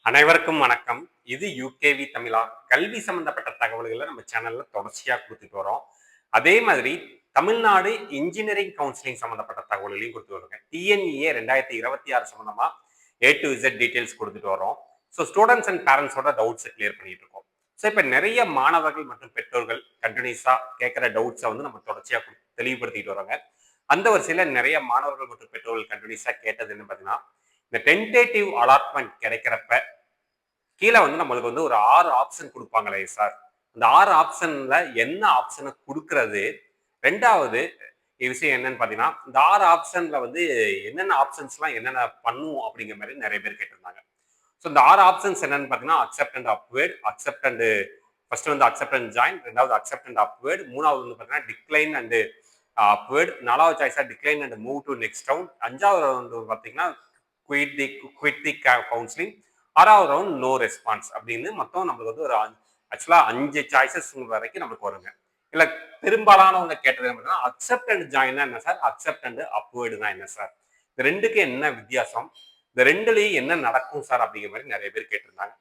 அனைவருக்கும் வணக்கம். இது யூகேவி தமிழா. கல்வி சம்பந்தப்பட்ட தகவல்களை நம்ம சேனல்ல தொடர்ச்சியா கொடுத்துட்டு வரோம். அதே மாதிரி தமிழ்நாடு இன்ஜினியரிங் கவுன்சிலிங் சம்பந்தப்பட்ட தகவல்களையும் கொடுத்துட்டு வரோங்க. டிஎன்இஏ 2026 சம்பந்தமா ஏ டு இசட் டீடைல்ஸ் கொடுத்துட்டு வரோம். ஸோ ஸ்டூடெண்ட்ஸ் அண்ட் பேரண்ட்ஸோட டவுட்ஸை கிளியர் பண்ணிட்டு இருக்கோம். ஸோ இப்போ நிறைய மாணவர்கள் மற்றும் பெற்றோர்கள் கண்டினியூஸா கேட்குற டவுட்ஸை வந்து நம்ம தொடர்ச்சியா தெளிவுபடுத்திட்டு வரோங்க. அந்த வரிசையில நிறைய மாணவர்கள் மற்றும் பெற்றோர்கள் கண்டினியூஸா கேட்டது என்ன பார்த்தீங்கன்னா, இந்த டென்டேட்டிவ் அலாட்மெண்ட் கிடைக்கிறப்ப கீழே வந்து நம்மளுக்கு வந்து ஒரு 6 ஆப்ஷன் கொடுப்பாங்களே சார், அந்த 6 ஆப்ஷன்ல என்ன ஆப்ஷனை கொடுக்கறது? 2வது விஷயம் என்னன்னு பார்த்தீங்கன்னா, இந்த 6 ஆப்ஷன்ல வந்து என்னென்ன ஆப்ஷன்ஸ்லாம் என்னென்ன பண்ணும் அப்படிங்கிற மாதிரி நிறைய பேர் கேட்டிருந்தாங்க. ஸோ இந்த 6 ஆப்ஷன்ஸ் என்னன்னு பார்த்தீங்கன்னா, accept and upward, accept and first வந்து அக்செப்ட் அண்ட் ஜாயின், 2வது அக்செப்ட் அண்ட் அப்வேர்ட், 3வது வந்து பார்த்தீங்கன்னா டிக்ளைன் அண்ட் அப்வேர்ட், 4வது சாய்ஸா decline and move to next round, 5வது வந்து பார்த்தீங்கன்னா குவிட் தி கவுன்சிலிங், 6வது ரவுண்ட் நோ ரெஸ்பான்ஸ் அப்படின்னு மொத்தம் நம்மளுக்கு வந்து ஒரு ஆக்சுவலா 5 சாய்ஸஸ் வரைக்கும் நம்மளுக்கு வருங்க. இல்ல பெரும்பாலானவங்க கேட்டது என்ன, அக்செப்ட் அண்ட் ஜாயின் என்ன சார், அக்செப்ட் அண்ட் அப்வேர்டு தான் என்ன சார், இந்த ரெண்டுக்கு என்ன வித்தியாசம், இந்த ரெண்டுலயும் என்ன நடக்கும் சார் அப்படிங்கிற மாதிரி நிறைய பேர் கேட்டிருந்தாங்க.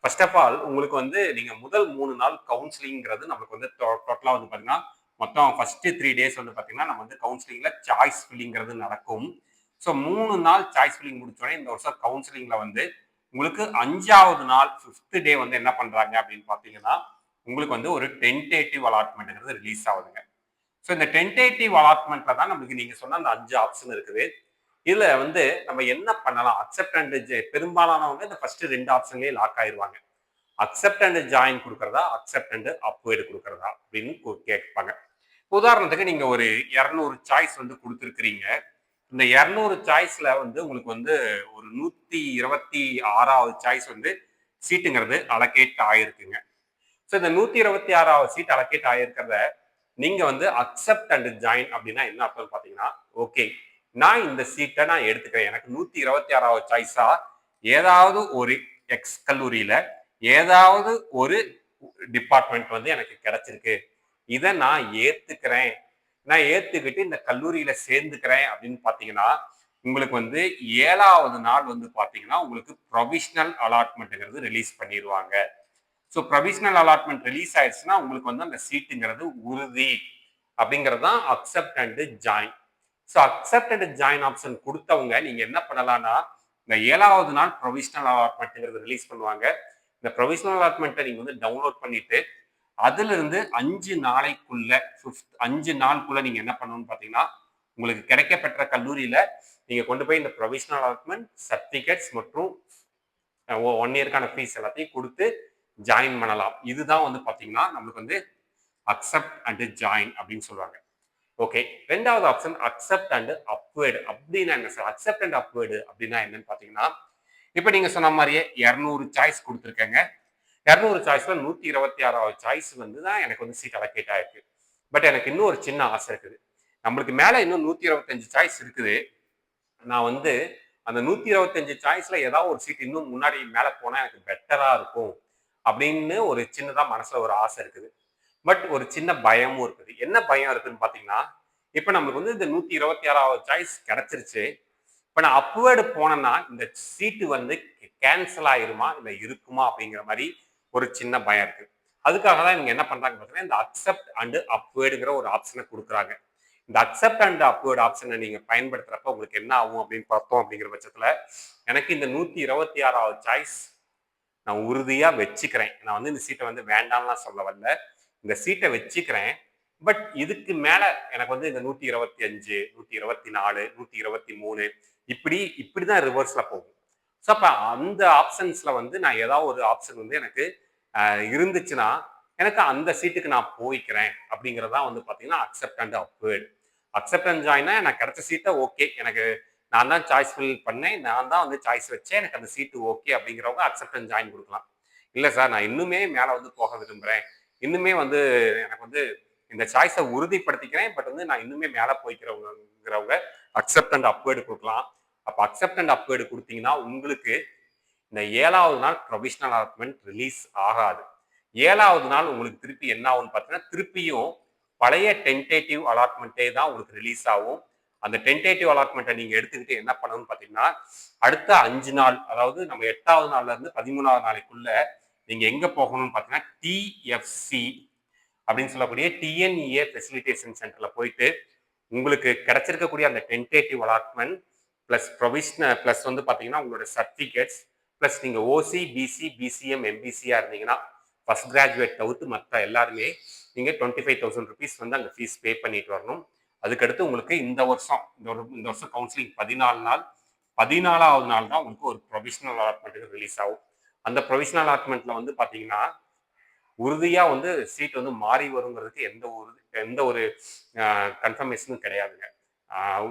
ஃபர்ஸ்ட் ஆஃப் ஆல் உங்களுக்கு வந்து நீங்க முதல் 3 நாள் கவுன்சிலிங்கிறது நமக்கு வந்து டோட்டலா வந்து பாத்தீங்கன்னா மொத்தம் ஃபர்ஸ்ட் 3 டேஸ் வந்து பாத்தீங்கன்னா நம்ம வந்து கவுன்சிலிங்ல சாய்ஸ் ஃபில்லிங்கிறது நடக்கும். ஸோ 3 நாள் சாய்ஸ் ஃபில்லிங் முடிச்சோடனே இந்த வருஷம் கவுன்சிலிங்ல வந்து உங்களுக்கு 5வது நாள் 5th டே வந்து என்ன பண்றாங்க அப்படின்னு பாத்தீங்கன்னா, உங்களுக்கு வந்து ஒரு டென்டேட்டிவ் அலாட்மெண்ட்ங்கிறது ரிலீஸ் ஆகுதுங்க. ஸோ இந்த டென்டேட்டிவ் அலாட்மெண்ட்ல தான் நமக்கு நீங்க சொன்ன அந்த 5 ஆப்ஷன் இருக்குது. இதுல வந்து நம்ம என்ன பண்ணலாம், அக்செப்ட் அண்ட் பெரும்பாலானவங்க இந்த ஃபர்ஸ்ட் 2 ஆப்ஷன்லயே லாக் ஆயிருவாங்க. அக்செப்ட் அண்ட் ஜாயின் கொடுக்கறதா, அக்செப்ட் அண்ட் அப்வேர்டு கொடுக்கறதா அப்படின்னு கேட்பாங்க. உதாரணத்துக்கு நீங்க ஒரு 200 சாய்ஸ் வந்து கொடுத்துருக்கிறீங்க. இந்த 200 சாய்ஸ்ல வந்து உங்களுக்கு வந்து ஒரு 126வது சாய்ஸ் வந்து சீட்டுங்கிறது அலோகேட் ஆயிருக்குங்க. ஸோ இந்த 126வது சீட் அலோகேட் ஆயிருக்கிறத நீங்க வந்து அக்செப்ட் அண்ட் ஜாயின் அப்படின்னா என்ன அர்த்தம் பாத்தீங்கன்னா, ஓகே நான் இந்த சீட்டை நான் எடுத்துக்கிறேன். எனக்கு 126வது சாய்ஸா ஏதாவது ஒரு எக்ஸ் கல்லூரியில ஏதாவது ஒரு டிபார்ட்மெண்ட் வந்து எனக்கு கிடைச்சிருக்கு, இதை நான் ஏத்துக்கிறேன், நான் ஏத்துக்கிட்டு இந்த கல்லூரியில சேர்ந்துக்கிறேன் அப்படின்னு பாத்தீங்கன்னா, உங்களுக்கு வந்து 7வது நாள் வந்து பாத்தீங்கன்னா உங்களுக்கு ப்ரொவிஷனல் அலாட்மெண்ட்ங்கிறது ரிலீஸ் பண்ணிடுவாங்க. ஸோ ப்ரொவிஷனல் அலாட்மெண்ட் ரிலீஸ் ஆயிடுச்சுன்னா உங்களுக்கு வந்து அந்த சீட்டுங்கிறது உறுதி அப்படிங்கிறது தான் accept and join. So accept and join option கொடுத்தவங்க நீங்க என்ன பண்ணலாம்னா, இந்த 7வது நாள் ப்ரொவிஷனல் அலாட்மெண்ட்ங்கிறது ரிலீஸ் பண்ணுவாங்க. இந்த ப்ரொவிஷனல் அலாட்மெண்ட்டை நீங்க வந்து டவுன்லோட் பண்ணிட்டு அதுல இருந்து 5 நாளைக்குள்ள 5 நாளுக்குள்ள நீங்க என்ன பண்ணணும்னு பாத்தீங்கன்னா, உங்களுக்கு கிடைக்கப்பெற்ற கல்லூரியில நீங்க கொண்டு போய் இந்த ப்ரொவிஷனல் அலாட்மெண்ட் சர்டிபிகேட்ஸ் மற்றும் 1 இயர்க்கான ஃபீஸ் எல்லாத்தையும் கொடுத்து ஜாயின் பண்ணலாம். இதுதான் வந்து பாத்தீங்கன்னா நம்மளுக்கு வந்து அக்செப்ட் அண்ட் ஜாயின் அப்படின்னு சொல்லுவாங்க. ஓகே, 2வது ஆப்ஷன் அக்செப்ட் அண்ட் அப்வேர்டு அப்படின்னா என்ன சார்? அக்செப்ட் அண்ட் அப்வேர்டு அப்படின்னா என்னன்னு பாத்தீங்கன்னா, இப்ப நீங்க சொன்ன மாதிரியே 200 சாய்ஸ் கொடுத்துருக்கேங்க. 200 சாய்ஸ்ல 126வது சாய்ஸ் வந்து தான் எனக்கு வந்து சீட் அலோகேட் ஆயிருக்கு. பட் எனக்கு இன்னும் ஒரு சின்ன ஆசை இருக்குது. நம்மளுக்கு மேல இன்னும் 125 சாய்ஸ் இருக்குது. நான் வந்து அந்த 125 சாய்ஸ்ல ஏதாவது ஒரு சீட் இன்னும் முன்னாடி மேல போனா எனக்கு பெட்டரா இருக்கும் அப்படின்னு ஒரு சின்னதா மனசுல ஒரு ஆசை இருக்குது. பட் ஒரு சின்ன பயமும் இருக்குது. என்ன பயம் இருக்குன்னு பாத்தீங்கன்னா, இப்ப நம்மளுக்கு வந்து இந்த 126வது சாய்ஸ் கிடைச்சிருச்சு. இப்ப நான் அப்வேர்டு போனேன்னா இந்த சீட்டு வந்து கேன்சல் ஆயிருமா இல்ல இருக்குமா அப்படிங்கிற மாதிரி ஒரு சின்ன பயம் இருக்கு. அதுக்காக தான் இவங்க என்ன பண்றாங்க பாத்தீங்கன்னா, இந்த அக்செப்ட் அண்ட் அப்வேர்டுங்கிற ஒரு ஆப்ஷனை கொடுக்குறாங்க. இந்த அக்செப்ட் அண்ட் அப்வேர்ட் ஆப்ஷனை நீங்க பயன்படுத்துறப்ப உங்களுக்கு என்ன ஆகும் அப்படின்னு பார்த்தோம் அப்படிங்கிற பட்சத்துல, எனக்கு இந்த 126வது சாய்ஸ் நான் உறுதியா வச்சுக்கிறேன். நான் வந்து இந்த சீட்டை வந்து வேண்டாம்லாம் சொல்ல வரல. இந்த சீட்டை வச்சுக்கிறேன். பட் இதுக்கு மேல எனக்கு வந்து இந்த 125, 124, 123 இப்படிதான் ரிவர்ஸ்ல போகும். ஸோ அப்ப அந்த ஆப்ஷன்ஸ்ல வந்து நான் ஏதாவது ஒரு ஆப்ஷன் வந்து எனக்கு இருந்துச்சுன்னா, எனக்கு அந்த சீட்டுக்கு நான் போய்க்கிறேன் அப்படிங்கிறதா வந்து பாத்தீங்கன்னா accept and upward. Accept and ஜாயின்னா எனக்கு கிடைச்ச சீட்டை ஓகே, எனக்கு நான் தான் சாய்ஸ் ஃபில் பண்ணேன், நான் தான் வந்து சாய்ஸ் வச்சேன், எனக்கு அந்த சீட்டு ஓகே அப்படிங்கிறவங்க அக்செப்ட் அண்ட் ஜாயின் கொடுக்கலாம். இல்ல சார் நான் இன்னுமே மேல வந்து போக விரும்புறேன், இன்னுமே வந்து எனக்கு வந்து இந்த சாய்ஸை உறுதிப்படுத்திக்கிறேன், பட் வந்து நான் இன்னுமே மேல போய்க்கிறவங்கிறவங்க அக்செப்ட் அண்ட் அப்வேர்டு கொடுக்கலாம். அப்ப அக்செப்ட் அண்ட் அப்வேர்டு கொடுத்தீங்கன்னா உங்களுக்கு இந்த 7வது நாள் ப்ரொவிஷனல் அலாட்மெண்ட் ரிலீஸ் ஆகாது. 7வது நாள் உங்களுக்கு திருப்பி என்ன ஆகும்னு பார்த்தீங்கன்னா, திருப்பியும் பழைய டென்டேட்டிவ் அலாட்மெண்ட்டே தான் உங்களுக்கு ரிலீஸ் ஆகும். அந்த டென்டேட்டிவ் அலாட்மெண்ட்டை நீங்க எடுத்துக்கிட்டு என்ன பண்ணணும்னு பாத்தீங்கன்னா, அடுத்த 5 நாள், அதாவது நம்ம 8வது நாள்ல இருந்து 13வது நாளைக்குள்ள நீங்க எங்க போகணும்னு பாத்தீங்கன்னா, டிஎஃப்சி அப்படின்னு சொல்லக்கூடிய டிஎன்இஏ ஃபெசிலிட்டேஷன் சென்டர்ல போயிட்டு உங்களுக்கு கிடைச்சிருக்கக்கூடிய அந்த tentative allotment plus provisional plus வந்து பாத்தீங்கன்னா உங்களோட சர்டிபிகேட்ஸ் பிளஸ் நீங்க ஓசி பிசி பிசிஎம் எம்பிசியா இருந்தீங்கன்னா ஃபர்ஸ்ட் கிராஜுவேட் தவிர்த்து மற்ற எல்லாருமே நீங்க 25,000 ருபீஸ் வந்து அங்க ஃபீஸ் பே பண்ணிட்டு வரணும். அதுக்கடுத்து உங்களுக்கு இந்த வருஷம் கவுன்சிலிங் 14 நாள், 14வது நாள் தான் உங்களுக்கு ஒரு ப்ரொவிஷனல் அலாட்மெண்ட்டுக்கு ரிலீஸ் ஆகும். அந்த ப்ரொவிஷனல் அலாட்மெண்ட்ல வந்து பாத்தீங்கன்னா உறுதியா வந்து சீட் வந்து மாறி வருங்கிறதுக்கு எந்த ஒரு கன்ஃபர்மேஷனும் கிடையாதுங்க.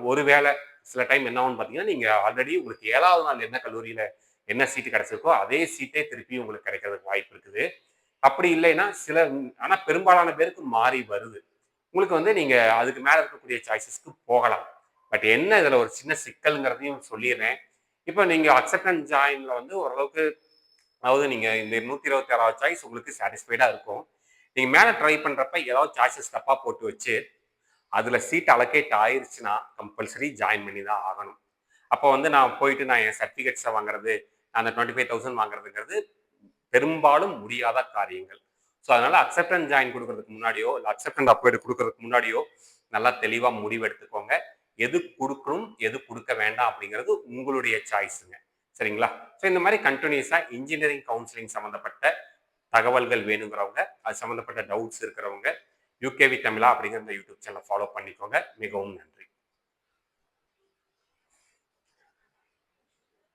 ஒருவேளை சில டைம் என்ன ஆகும்னு பாத்தீங்கன்னா, நீங்க ஆல்ரெடி உங்களுக்கு 7வது நாள் என்ன கல்லூரியில என்ன சீட்டு கிடைச்சிருக்கோ அதே சீட்டே திருப்பி உங்களுக்கு கிடைக்கிறதுக்கு வாய்ப்பு இருக்குது. அப்படி இல்லைன்னா ஆனா பெரும்பாலான பேருக்கு மாறி வருது. உங்களுக்கு வந்து நீங்க அதுக்கு மேல இருக்கக்கூடிய சாய்ஸஸ்க்கு போகலாம். பட் என்ன இதுல ஒரு சின்ன சிக்கல்ங்கிறதையும் சொல்லிடுறேன். இப்போ நீங்க அக்செப்டன்ஸ் ஜாயின்ல வந்து ஓரளவுக்கு, அதாவது நீங்க இந்த 126வது சாய்ஸ் உங்களுக்கு சாட்டிஸ்ஃபைடா இருக்கும். நீங்க மேல ட்ரை பண்றப்ப ஏதாவது சாய்ஸஸ் தப்பா போட்டு வச்சு அதுல சீட் அலோகேட் ஆயிருச்சுன்னா கம்பல்சரி ஜாயின் பண்ணி தான் ஆகணும். அப்போ வந்து நான் போயிட்டு நான் என் சர்டிஃபிகேட்ஸை வாங்குறது, அந்த 25,000 வாங்குறதுங்கிறது பெரும்பாலும் முடியாத காரியங்கள். ஸோ அதனால அக்செப்டன்ஸ் ஜாயின் கொடுக்கறதுக்கு முன்னாடியோ இல்லை அக்செப்டன்ஸ் அப்வைடு கொடுக்கறதுக்கு முன்னாடியோ நல்லா தெளிவாக முடிவு எடுத்துக்கோங்க. எது கொடுக்கணும் எது கொடுக்க வேண்டாம் அப்படிங்கிறது உங்களுடைய சாய்ஸுங்க. சரிங்களா? ஸோ இந்த மாதிரி கண்டினியூஸாக இன்ஜினியரிங் கவுன்சிலிங் சம்மந்தப்பட்ட தகவல்கள் வேணுங்கிறவங்க, அது சம்மந்தப்பட்ட டவுட்ஸ் இருக்கிறவங்க யூகேவி தமிழா அப்படிங்கிற இந்த யூடியூப் சேனலை ஃபாலோ பண்ணிக்கோங்க. மிகவும் நன்றி.